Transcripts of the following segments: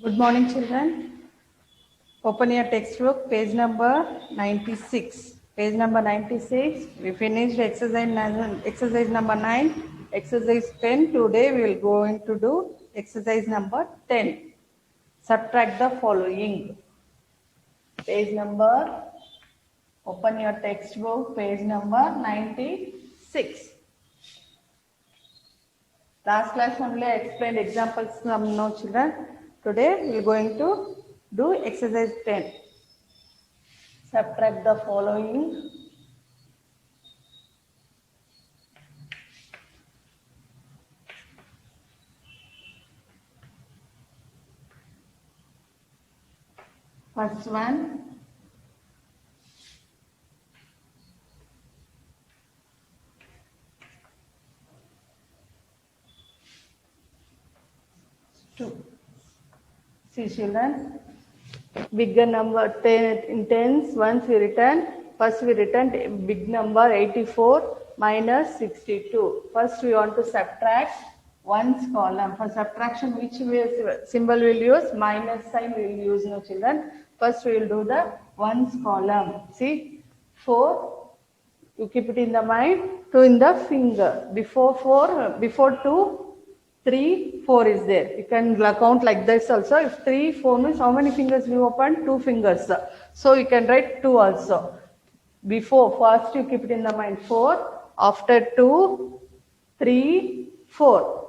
Good morning, children. Open your textbook, page number 96. Page number 96. We finished exercise number 9, exercise 10. Today we will go into do exercise number 10. Subtract the following. Page number, open your textbook, page number 96. Last class only I explained examples, some no children. Today we are going to do exercise 10. Subtract the following. First one. Two. See children, bigger number 10 in tens, once we return, first we return big number 84 minus 62. First we want to subtract ones column. For subtraction, which symbol will use? Minus sign we will use, no children. First we will do the ones column. See, 4, you keep it in the mind, 2 in the finger. Before 2, 3, 4 is there. You can count like this also. If 3, 4 means how many fingers we open? 2 fingers. So you can write 2 also. Before, first you keep it in the mind 4. After 2, 3, 4.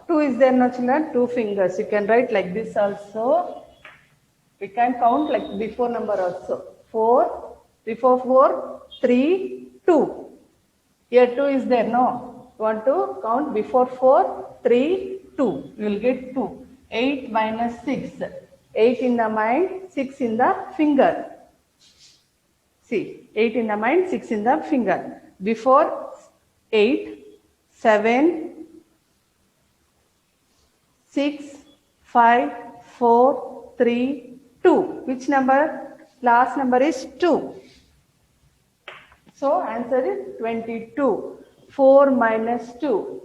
2 is there, no children? 2 fingers. You can write like this also. We can count like before number also. 4, before 4, 3, 2. Here 2 is there, no? You want to count before 4, 3, 2. You will get 2. 8 minus 6. 8 in the mind, 6 in the finger. See, 8 in the mind, 6 in the finger. Before 8, 7, 6, 5, 4, 3, 2. Which number? Last number is 2. So answer is 22. 4 minus 2.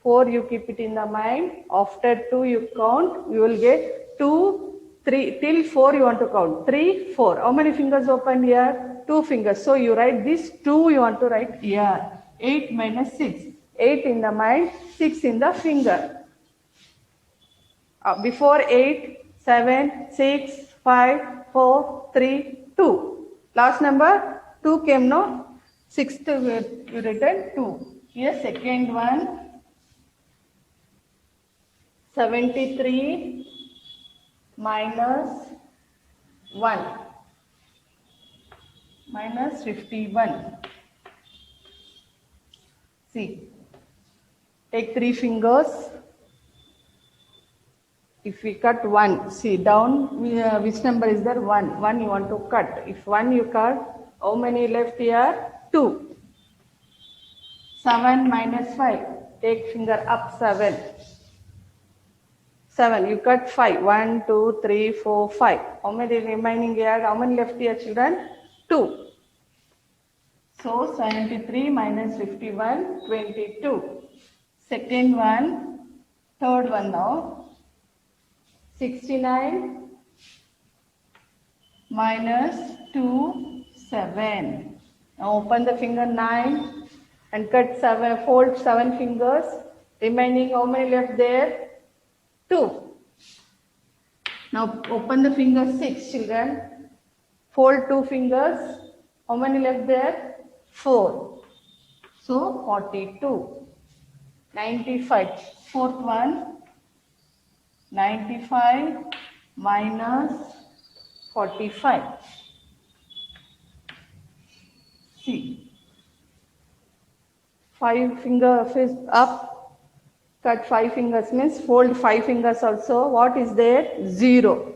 4 you keep it in the mind. After 2 you count. You will get 2, 3. Till 4 you want to count. 3, 4. How many fingers open here? 2 fingers. So you write this 2 you want to write here. 8 minus 6. 8 in the mind. 6 in the finger. Before 8, 7, 6, 5, 4, 3, 2. Last number 2 came, no? 6th you written 2. Here second one, 73 minus 1 minus 51. See, take 3 fingers. If we cut 1, see down, which number is there? 1. 1 you want to cut. If 1 you cut, how many left here? 2. 7 minus 5. Take finger up 7. 7. You cut 5. 1, 2, 3, 4, 5. How many remaining here? How many left here, children? 2. So 73 minus 51, 22. Second one, third one now. 69 minus 2, 7. Now open the finger 9 and cut 7, fold 7 fingers. Remaining how many left there? 2. Now open the finger 6, children. Fold 2 fingers. How many left there? 4. So 42. 95. Fourth one. 95 minus 45. See, 5 fingers up, cut 5 fingers means fold 5 fingers also. What is there? 0.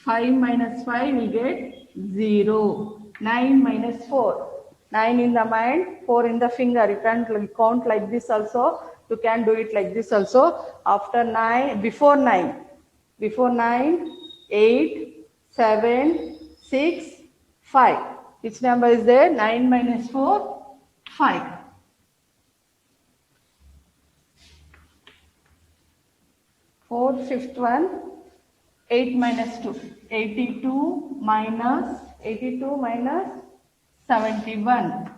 5 minus 5 we get 0. 9 minus 4. 9 in the mind, 4 in the finger. You can count like this also. You can do it like this also. After 9, before 9. Before 9, 8, 7, 6, 5. Which number is there? 9 minus 4, 5. Fourth, fifth one. 8 minus 2. 82 minus 71.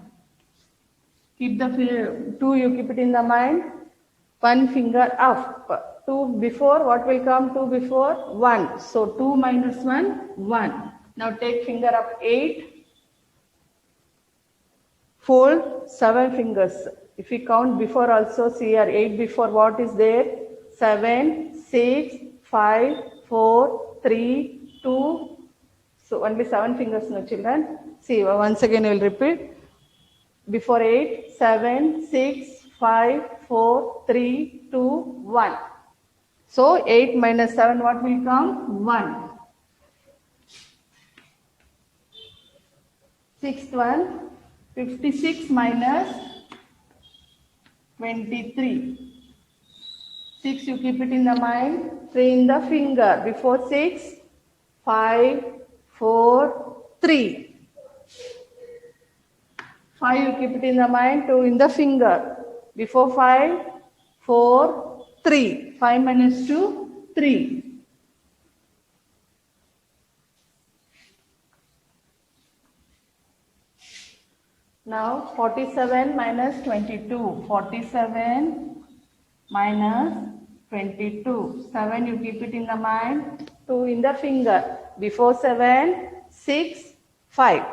Keep the 2, you keep it in the mind. One finger up. 2 before, what will come? 2 before? 1. So 2 minus 1, 1. Now take finger up 8. Fold 7 fingers. If we count before also, see here 8 before, what is there? 7, 6, 5, 4, 3, 2. So only 7 fingers, no children. See, once again I will repeat. Before 8, 7, 6, 5, 4, 3, 2, 1. So 8 minus 7, what will come? 1. Sixth one, 56 minus 23. 6, you keep it in the mind. 3 in the finger. Before 6, 5, 4, 3. 5, you keep it in the mind. 2 in the finger. Before 5, 4, 3. 5 minus 2, 3. Now 47 minus 22. 47 minus 22. 7, you keep it in the mind. 2 in the finger. Before 7, 6, 5.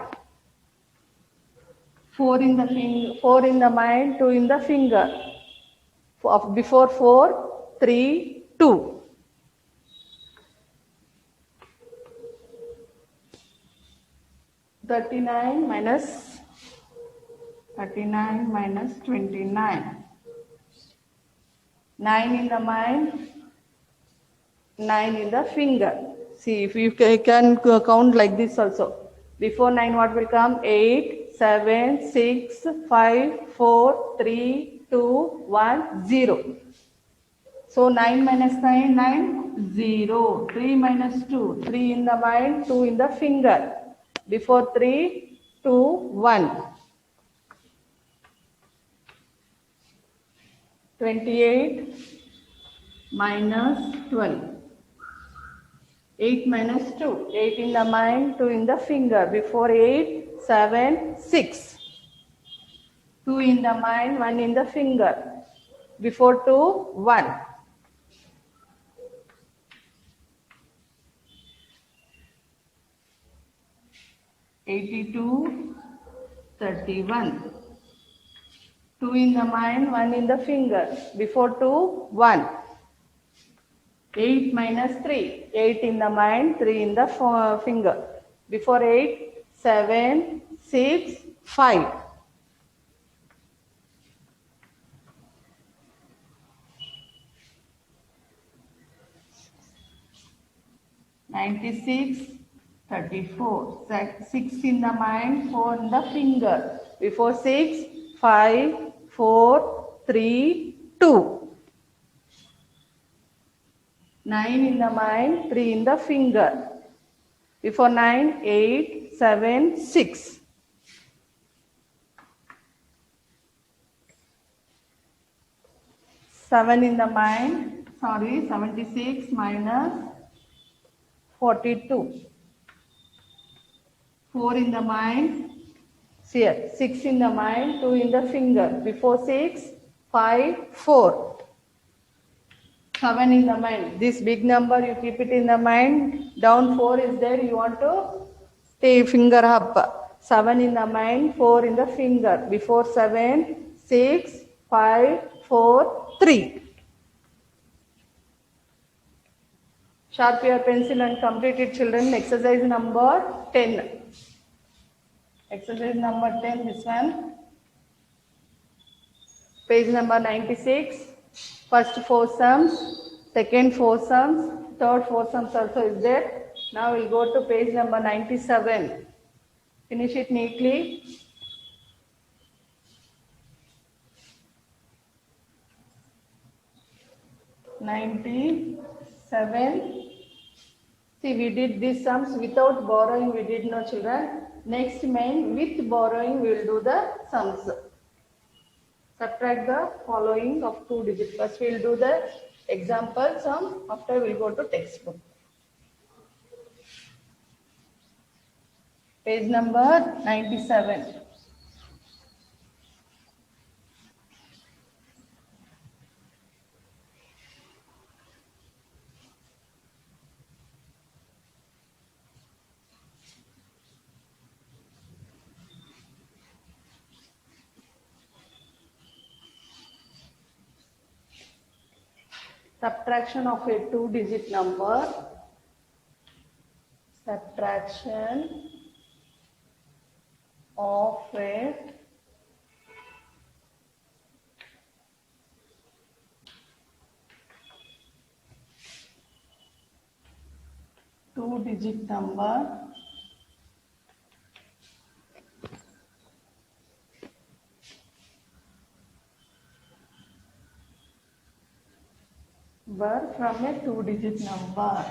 4 in the mind, 2 in the finger. Before 4, 3, 2. Thirty-nine minus 29. 9 in the mind, 9 in the finger. See, if you can count like this also. Before 9, what will come? 8, 7, 6, 5, 4, 3, 2, 1, 0. So 9 minus 9, 9, 0. 3 minus 2, 3 in the mind, 2 in the finger. Before 3, 2, 1. 28 minus 12. 8 minus 2. 8 in the mind, 2 in the finger. Before 8, 7, 6. 2 in the mind, 1 in the finger. Before 2, 1. 82, 31. 2 in the mind, 1 in the finger. Before 2, 1. 8 minus 3. 8 in the mind, 3 in the finger. Before 8, 7, 6, 5. 96, 34. 6 in the mind, 4 in the finger. Before 6, 5, 4, 3, 2. 9 in the mind, 3 in the finger. Before 9, 8, 7, 6. 7 in the mind, 76 minus 42. 4 in the mind, here, 6 in the mind, 2 in the finger. Before 6, 5, 4. 7 in the mind. This big number, you keep it in the mind. Down 4 is there, you want to take finger up. 7 in the mind, 4 in the finger. Before 7, 6, 5, 4, 3. Sharpen your pencil and complete it, children. Exercise number 10. Exercise number 10, this one. Page number 96. First 4 sums, second 4 sums, third 4 sums also is there. Now we'll go to page number 97. Finish it neatly. See, we did these sums without borrowing, we did no, children. Next main, with borrowing, we will do the sums. Subtract the following of 2 digits. First we will do the example sum, after we will go to textbook. Page number 97. Subtraction of a two-digit number. Subtraction of a two-digit number from a two-digit number.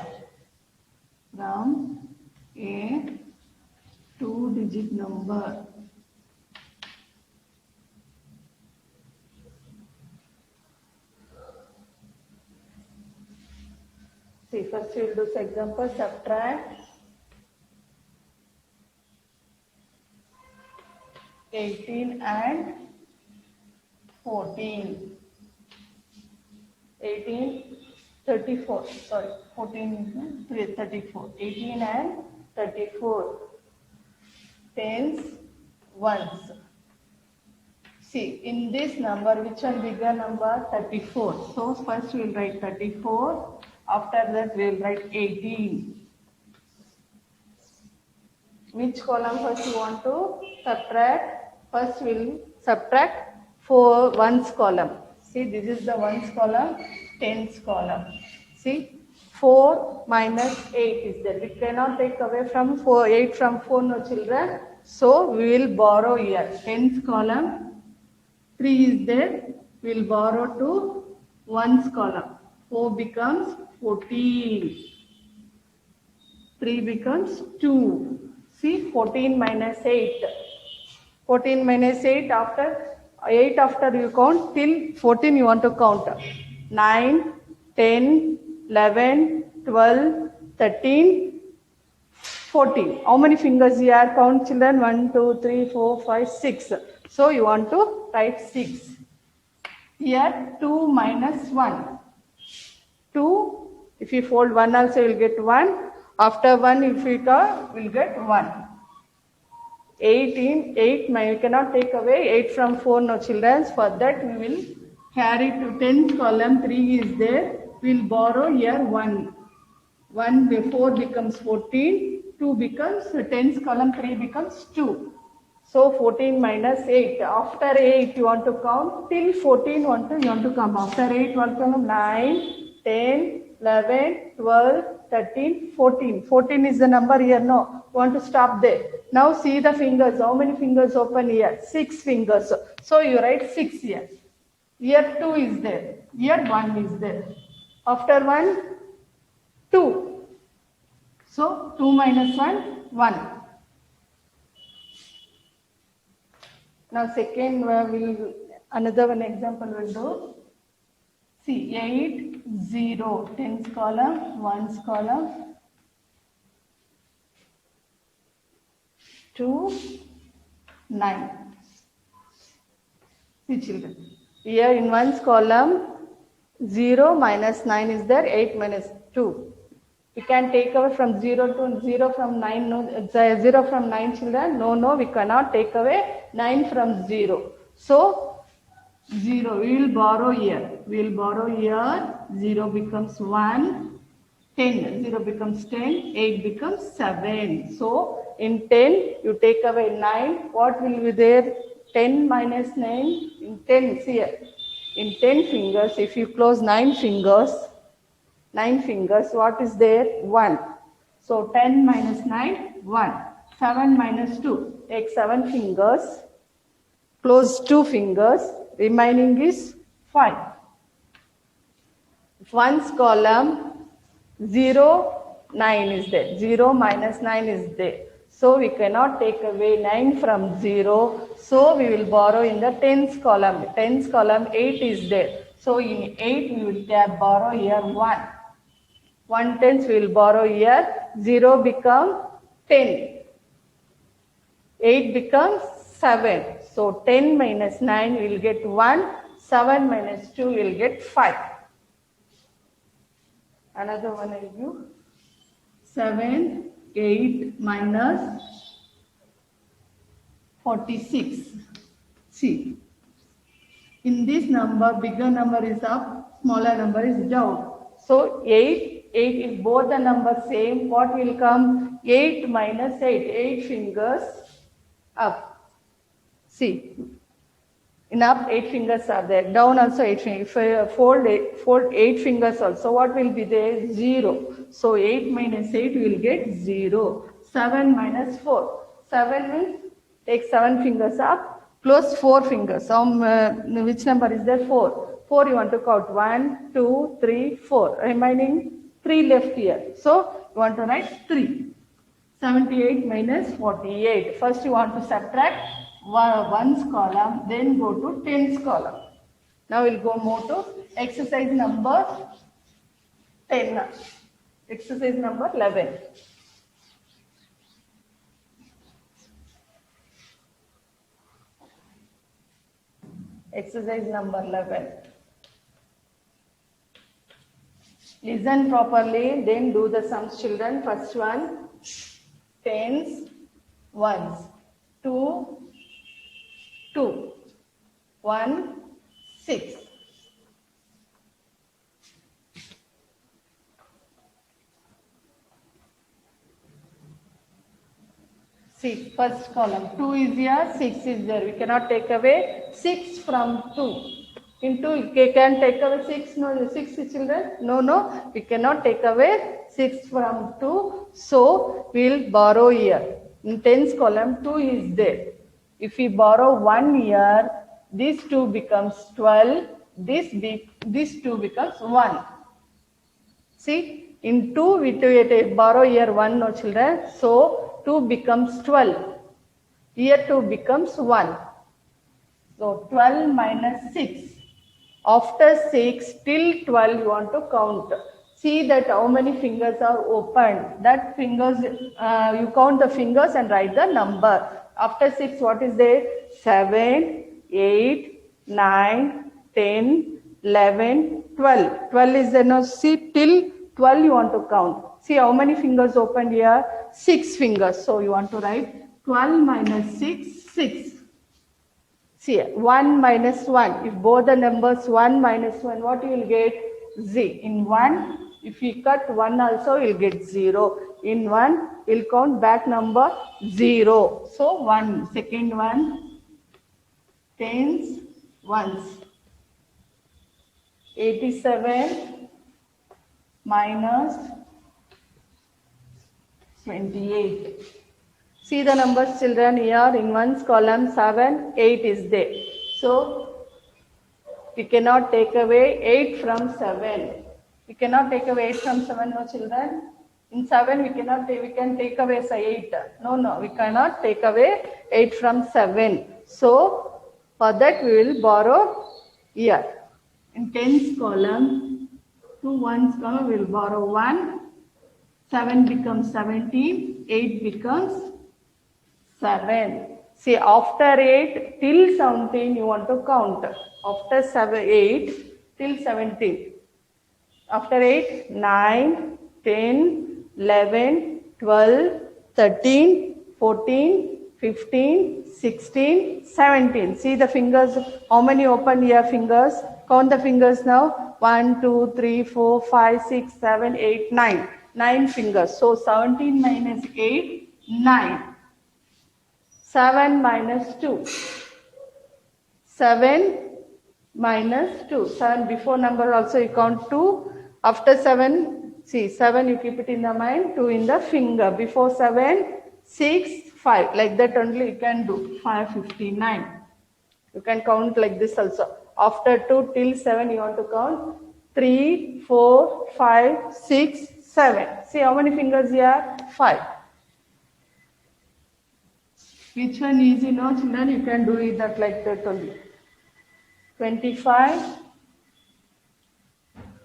From a two-digit number. See, first we will do this example. Subtract 18 and 14. 18, 34. Sorry, 14 is 34. 18 and 34. Tens, ones. See, in this number, which one bigger number? 34. So first we will write 34. After that we will write 18. Which column first you want to subtract? First we will subtract 4 ones column. See, this is the ones column, tens column. See, 4 minus 8 is there. We cannot take away from 4, 8 from 4, no children. So we will borrow here. Tens column, 3 is there. We will borrow to ones column. 4 becomes 14. 3 becomes 2. See, 14 minus 8. 14 minus 8 after 8 after you count till 14 you want to count. 9, 10, 11, 12, 13, 14. How many fingers you are? Count children. 1, 2, 3, 4, 5, 6. So you want to write 6. Here 2 minus 1. 2, if you fold 1 also you will get 1. After 1 if you count, we will get 1. 18, 8, you cannot take away 8 from 4, no children. For that we will carry to 10th column, 3 is there. We will borrow here 1. 1, 4 becomes 14, 2 becomes 10th column, 3 becomes 2. So 14 minus 8. After 8 you want to count till 14 you want to come. After 8 you want to come 9, 10, 11, 12, 13, 14. 14 is the number here. No, you want to stop there. Now see the fingers. How many fingers open here? 6 fingers. So you write 6 here. Here 2 is there. Here 1 is there. After 1, 2. So 2 minus 1, 1. Now second another one example will do. See, 8, 0, tens column, ones column, 2, 9. See children, here in ones column, 0 minus 9 is there, 8 minus 2. We can take away from 0 to 0 from 9, no, 0 from 9 children, no, we cannot take away 9 from 0. So, 0, we will borrow here. 0 becomes 1, 10, 0 becomes 10, 8 becomes 7. So, in 10, you take away 9. What will be there? 10 minus 9. In 10, see here. In 10 fingers, if you close 9 fingers, what is there? 1. So, 10 minus 9, 1. 7 minus 2. Take 7 fingers. Close 2 fingers. Remaining is 5. Ones column 0, 9 is there. 0 minus 9 is there. So we cannot take away 9 from 0. So we will borrow in the tens column. Tens column 8 is there. So in 8 we will borrow here 1. 1 tens we will borrow here. 0 become 10. 8 becomes 7. So 10 minus 9 will get 1. 7 minus 2 will get 5. Another one I will do. 7, 8 minus 46. See, in this number, bigger number is up, smaller number is down. So 8, if both the numbers same, what will come? 8 minus 8, 8 fingers up. See, in up 8 fingers are there, down also 8 fingers. If I fold 8 fingers also, what will be there? 0. So 8 minus 8 will get 0. 7 minus 4. 7 means take 7 fingers up, close 4 fingers. So which number is there? 4. 4 you want to count. 1, 2, 3, 4. Remaining 3 left here. So you want to write 3. 78 minus 48. First you want to subtract ones column, then go to tens column. Now we'll go more to exercise number 10. Exercise number 11. Exercise number 11. Listen properly, then do the sums, children. First one, tens, ones. 2, 2, 1, 6. See, first column, 2 is here, 6 is there. We cannot take away 6 from 2. In 2, you can take away 6, no, 6 children? No, we cannot take away 6 from 2. So, we will borrow here. In tens column, 2 is there. If we borrow 1 here, this 2 becomes 12, this 2 becomes 1. See, in 2 we borrow here 1, no children. So, 2 becomes 12. Here 2 becomes 1. So, 12 minus 6. After 6 till 12 you want to count. See that how many fingers are opened. That fingers, you count the fingers and write the number. After 6, what is there? 7, 8, 9, 10, 11, 12. 12 is there. Now see, till 12 you want to count. See how many fingers opened here? 6 fingers. So you want to write 12 minus 6, 6. See, 1 minus 1. If both the numbers 1 minus 1, what you will get? Z. In 1, if we cut 1 also, you will get 0. In 1, we will count back number 0. So, 1. Second one, tens, ones. 87 minus 28. See the numbers, children, here in ones column 7, 8 is there. So, we cannot take away 8 from 7. We cannot take away 8 from 7, no children. In 7, we cannot take, we can take away 8. No, we cannot take away 8 from 7. So, for that we will borrow here. In tens column, 2 ones column, we will borrow 1. 7 becomes 17, 8 becomes 7. See, after 8 till 17 you want to count. After 8 till 17. After 8, 9, 10, 11, 12, 13, 14, 15, 16, 17. See the fingers, how many open here fingers? Count the fingers now. 1, 2, 3, 4, 5, 6, 7, 8, 9. 9 fingers. So 17 minus 8, 9. 7 minus 2. 7 minus 2. 7 before number also you count 2. After 7, see 7 you keep it in the mind, 2 in the finger. Before 7, 6, 5. Like that only you can do. 5, 59. You can count like this also. After 2 till 7 you want to count 3, 4, 5, 6, 7. See how many fingers here? 5. Which one easy? No children, you can do it that like that only. 25,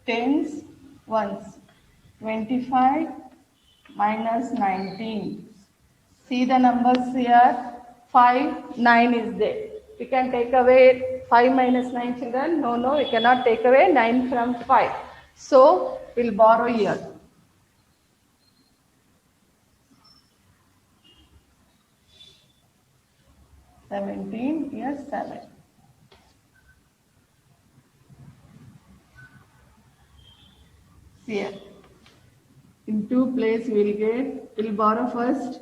tens, ones. 25 minus 19. See the numbers here. 5, 9 is there. We can take away 5 minus 9, children. No, we cannot take away 9 from 5. So, we'll borrow here. 17, yes, 7. Here. In 2 place we'll borrow first.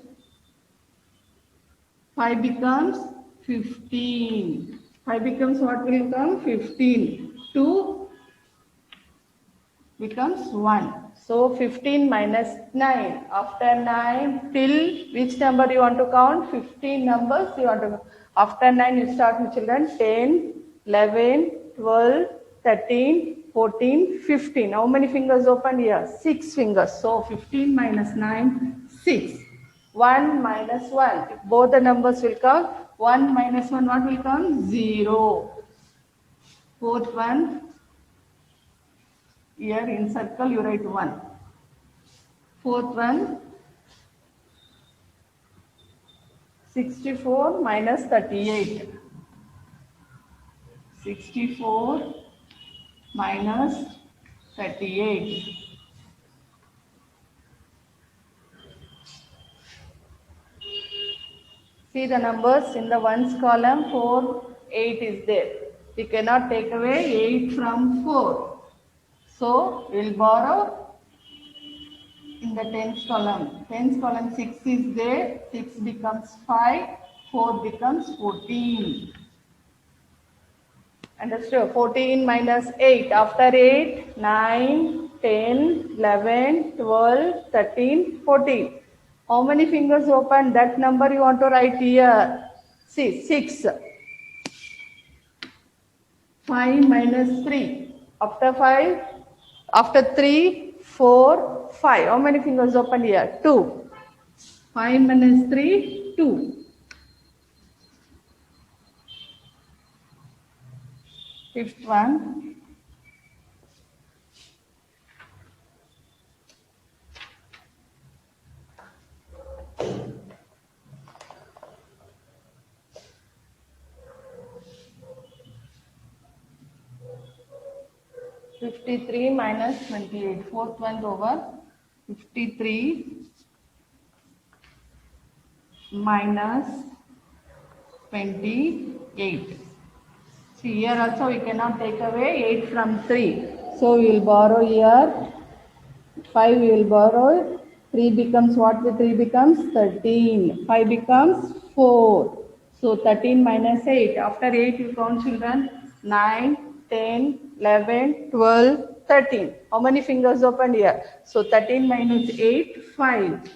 5 becomes 15. 5 becomes what will come? 15. 2 becomes 1. So 15 minus 9. After 9 till which number you want to count? 15 numbers you want to count. After 9 you start with children. 10, 11, 12, 13, 14, 15. How many fingers open here? 6 fingers. So 15 minus 9, 6. 1 minus 1. If both the numbers will come, 1 minus 1 what will come? 0. Fourth one, here in circle you write 1. Fourth one, 64 minus 38. 64 minus 38. See the numbers in the ones column, 4, 8 is there. We cannot take away 8 from 4. So, we will borrow in the tens column. Tens column 6 is there. 6 becomes 5. 4 becomes 14. Understood? 14 minus 8. After 8, 9, 10, 11, 12, 13, 14. How many fingers open? That number you want to write here. See, 6. 5 minus 3. After 5, after 3, 4, 5. How many fingers open here? 2. 5 minus 3, 2. Fifth one. (53 minus 28). Fourth one over. 53 minus 28. See, here also we cannot take away 8 from 3. So we will borrow here. 5 we will borrow. 3 becomes what? 3 becomes 13. 5 becomes 4. So 13 minus 8. After 8 you count, children. 9, 10, 11, 12, 13. How many fingers opened here? So 13 minus 8, 5.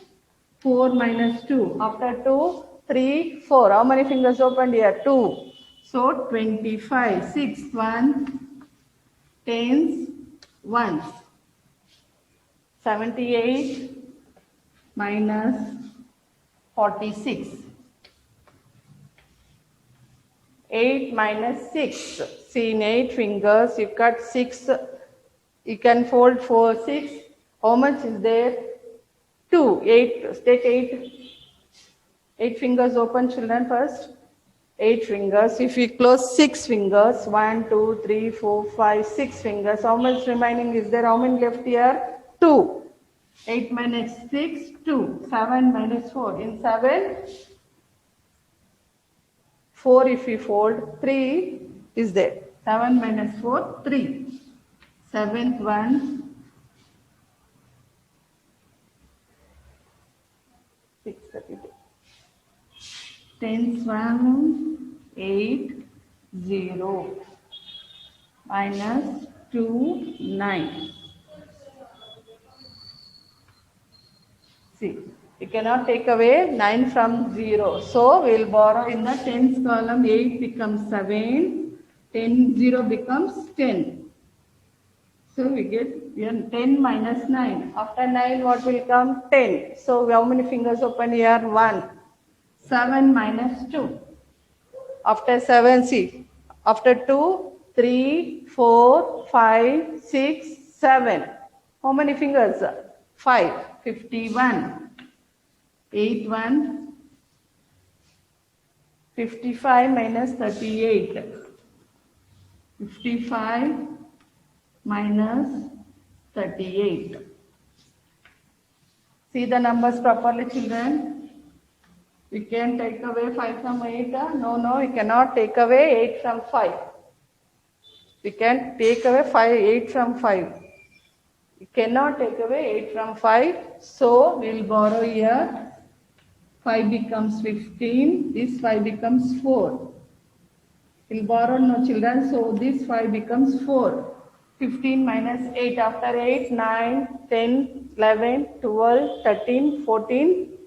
4 minus 2. After 2, 3, 4. How many fingers opened here? 2. So 25. 6, 1, tens, ones. 78 minus 46. 8 minus 6. See, in 8 fingers, you cut 6. You can fold 4, 6. How much is there? 2. 8. Take 8. 8 fingers open, children, first. 8 fingers. If we close 6 fingers, 1, 2, 3, 4, 5, 6 fingers, how much remaining is there? How many left here? 2. 8 minus 6, 2. 7 minus 4. In 7, 4 if we fold, 3 is there. 7 minus 4, 3. Seventh one, 632. Tens one, 8, 0. Minus 2, 9. See, you cannot take away 9 from 0. So, we will borrow in the tens column. 8 becomes 7. 10, 0 becomes 10. So, we get 10 minus 9. After 9, what will come? 10. So, how many fingers open here? 1. 7 minus 2. After 7, see. After 2, 3, 4, 5, 6, 7. How many fingers? 5. 51. 8, 1. 55 minus 38. 55 minus 38. See the numbers properly, children. We can take away 5 from 8. No, we cannot take away 8 from 5. We can take away 8 from 5. We cannot take away 8 from 5. So, we will borrow here. 5 becomes 15. This 5 becomes 4. We will borrow no children. So, this 5 becomes 4. 15 minus 8. After 8, 9, 10, 11, 12, 13, 14,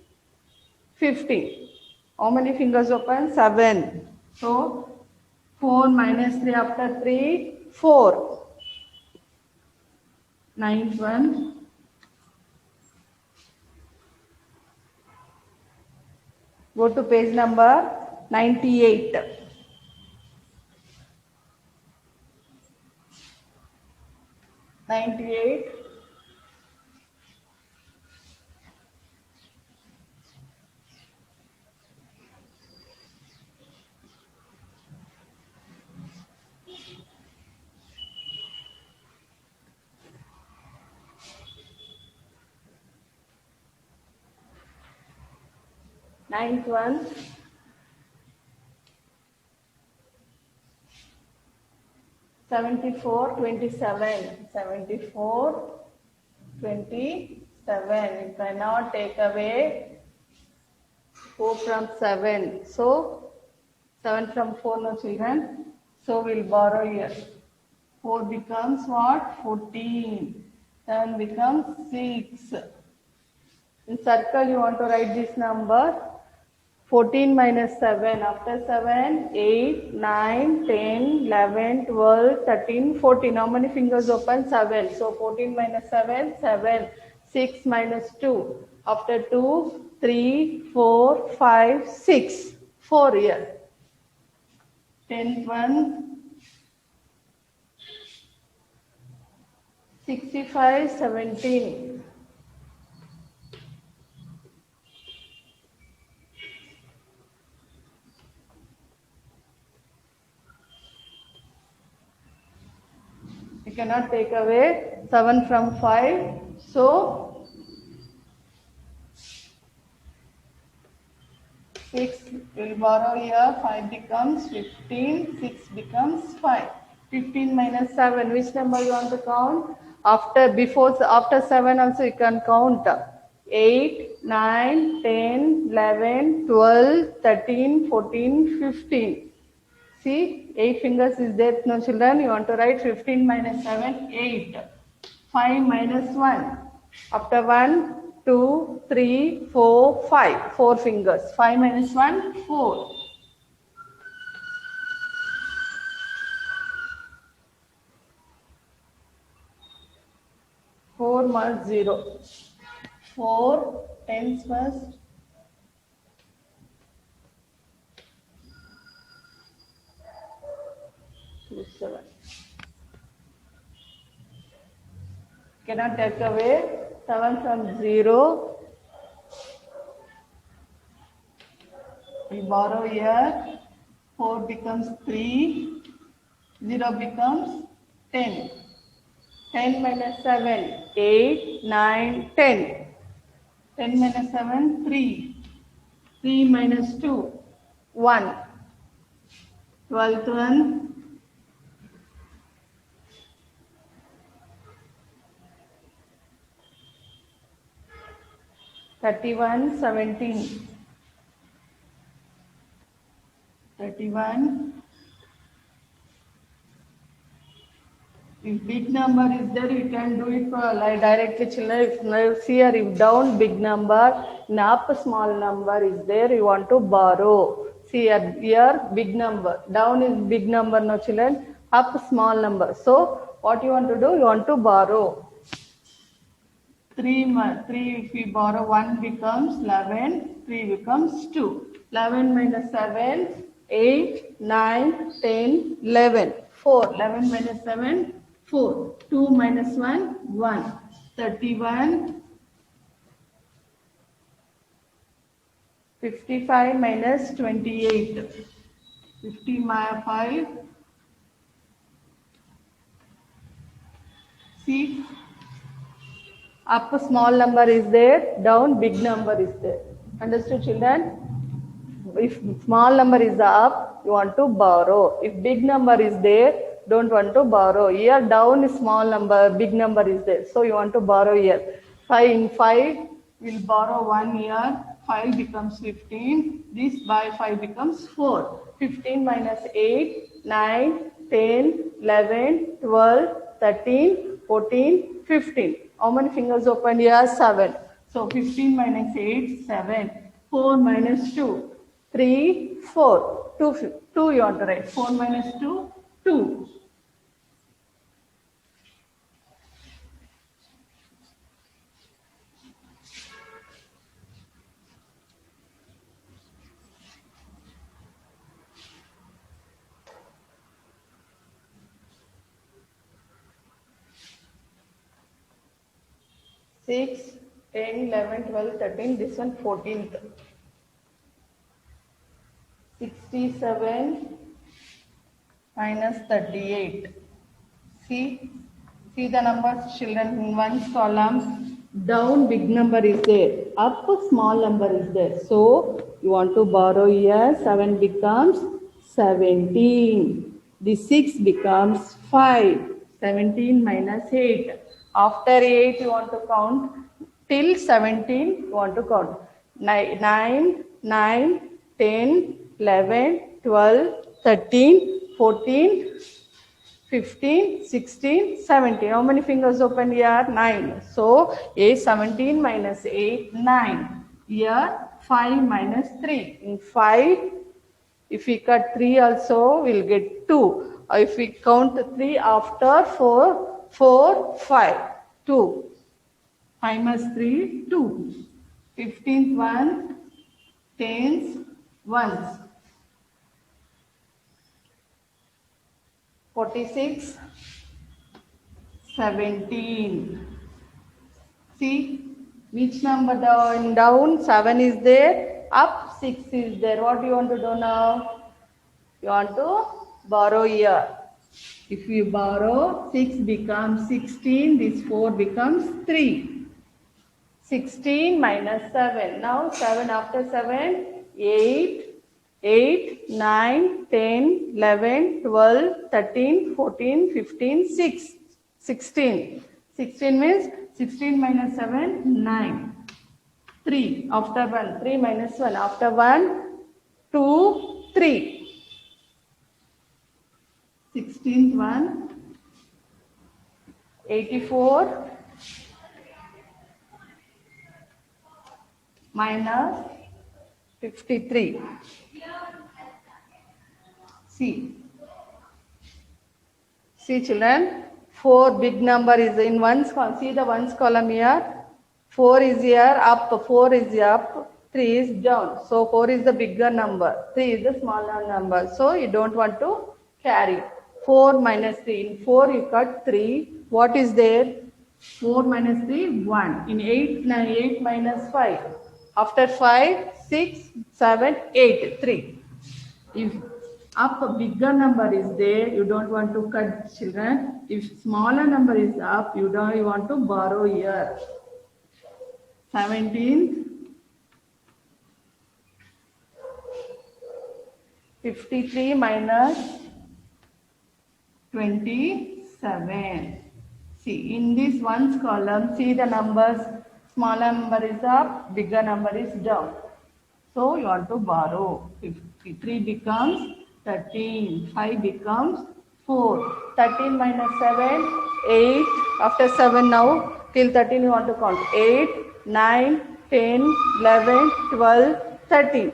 15. How many fingers open? 7. So, 4 minus 3 after 3, 4. Ninth one. Go to page number 98. 98. Ninth one. 74, 27. 74, 27. You cannot take away 4 from 7. So, 7 from 4, no children. So, we'll borrow here. 4 becomes what? 14. 7 becomes 6. In circle, you want to write this number. 14 minus 7. After 7, 8, 9, 10, 11, 12, 13, 14. How many fingers open? 7. So 14 minus 7, 7. 6 minus 2. After 2, 3, 4, 5, 6. 4 here. 10th one. 65, 17. You cannot take away 7 from 5. So, 6 will borrow here. 5 becomes 15. 6 becomes 5. 15 minus 7. Which number you want to count? After 7 also you can count. 8, 9, 10, 11, 12, 13, 14, 15. See, 8 fingers is there, no children. You want to write 15 minus 7, 8. 5 minus 1. After 1, 2, 3, 4, 5. 4 fingers. 5 minus 1, 4. Four marks 0. 4 tens first. Two, 7. Cannot take away 7 from 0. We borrow here. 4 becomes 3. 0 becomes 10. 10 minus 7, 8, 9, 10. 10 minus 7, 3. 3 minus 2, 1. 12th one. 31, 17. 31. If big number is there, you can do it like directly, children. If here, if down big number, and up small number is there, you want to borrow. See here big number, down is big number, no children. Up small number. So what you want to do? You want to borrow. 3 if we borrow 1 becomes 11. 3 becomes 2. 11 minus 7, 8, 9, 10, 11. 4. 11 minus 7. 4. 2 minus 1, 1. 31. 55 minus 28. 55. See, up small number is there, down big number is there. Understood, children? If small number is up, you want to borrow. If big number is there, don't want to borrow. Here down is small number, big number is there. So you want to borrow here. 5 in 5, we'll borrow 1 here. 5 becomes 15. This by 5 becomes 4. 15 minus 8, 9, 10, 11, 12, 13, 14, 15. How many fingers open here? 7. So 15 minus 8, 7. 4 minus 2. 3, 4, 2 you want to write. 4 minus 2, 2. Six, 10, 11, 12, 13. This one 14th. 67 minus 38. See the numbers, children. In one column, down big number is there, up small number is there. So you want to borrow here. 7 becomes 17. The 6 becomes 5. 17 minus 8. After 8 you want to count till 17. You want to count 9, 10, 11, 12, 13, 14, 15, 16, 17. How many fingers open here? 9. So, 17 minus 8, 9. Here, 5 minus 3. In 5, if we cut 3 also, we'll get 2. If we count 3 after 4, 5, 2. 5 minus 3, 2. 15th one, 10s, 1s. 46, 17. See, which number down? 7 is there, up 6 is there. What do you want to do now? You want to borrow here. If you borrow, 6 becomes 16, this 4 becomes 3. 16 minus 7. Now 7 after 7, 8, 9, 10, 11, 12, 13, 14, 15, 6. 16. 16 means 16 minus 7, 9. 3 after 1. 3 minus 1. After 1, 2, 3. 16th one, 84 minus 53. See children, 4 big number is in ones column. See the ones column here. 4 is here, up, 4 is up, 3 is down. So 4 is the bigger number, 3 is the smaller number. So you don't want to carry. 4 minus 3. In 4 you cut 3. What is there? 4 minus 3, 1. In 8, 8 minus 5. After 5, 6, 7, 8, 3. If up a bigger number is there, you don't want to cut, children. If smaller number is up, you want to borrow here. 17th, 53 minus 27. See, in this ones column, see the numbers. Smaller number is up, bigger number is down. So you want to borrow. 53 becomes 13. 5 becomes 4. 13 minus 7, 8. After 7 now, till 13 you want to count. 8, 9, 10, 11, 12, 13.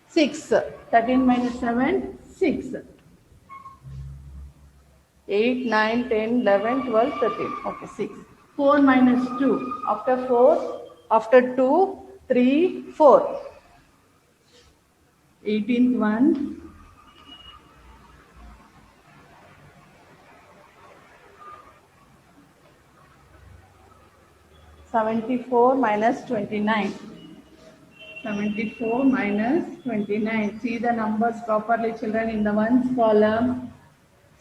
6. 13 minus 7, 6. 8, 9, 10, 11, 12, 13. Okay, 6. 4 minus 2. After 4, after 2, 3, 4. 18th one. 74 minus 29. 74 minus 29. See the numbers properly, children. In the ones column,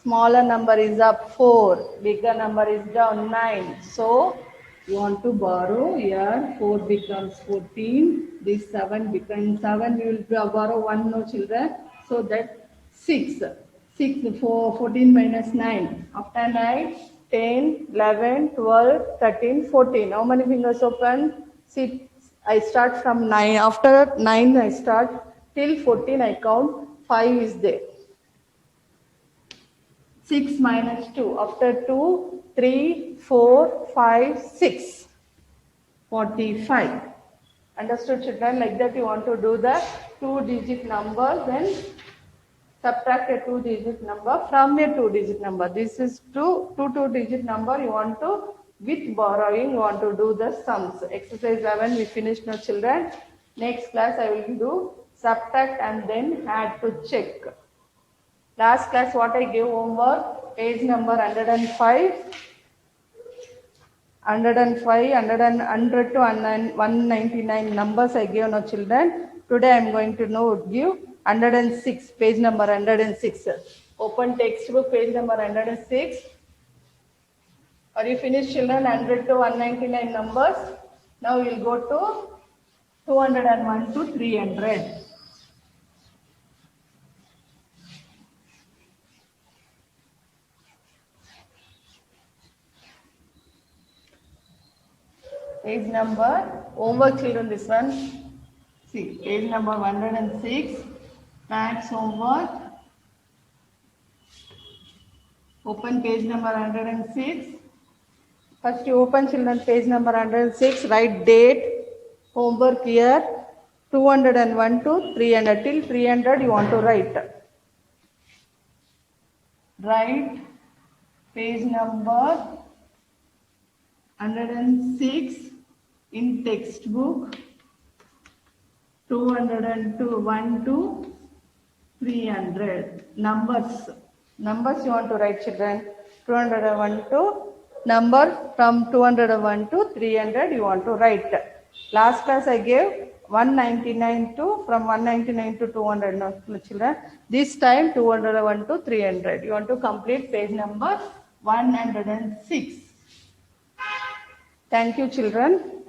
smaller number is up 4, bigger number is down 9. So you want to borrow here, 4 becomes 14, this 7 becomes 7, you will borrow 1 no children, so that 6. 6, 4, 14 minus 9. After 9, 10, 11, 12, 13, 14. How many fingers open? See, I start from 9. After 9 I start till 14 I count. 5 is there. 6 minus 2. After 2, 3, 4, 5, 6. 45. Understood, children? Like that you want to do the 2-digit number, then subtract a 2-digit number from a 2-digit number. This is 2-digit number. You want to, with borrowing, you want to do the sums. Exercise 11 we finished now, children. Next class I will do subtract and then add to check. Last class what I gave homework, page number 105, 100 to 199 numbers I gave now, children. Today I am going to now give 106, page number 106. Open textbook, page number 106. Are you finished, children? 100 to 199 numbers. Now we will go to 201 to 300. Page number, homework children, this one. See, page number 106, maths homework. Open page number 106. First you open, children, page number 106, write date, homework here, 201 to 300, till 300 you want to write. Write page number 106 in textbook, 201 to 300. Numbers you want to write, children. 201 to number from 201 to 300 you want to write. Last class I gave 199 to, from 199 to 200 no, children. This time 201 to 300. You want to complete page number 106. Thank you, children.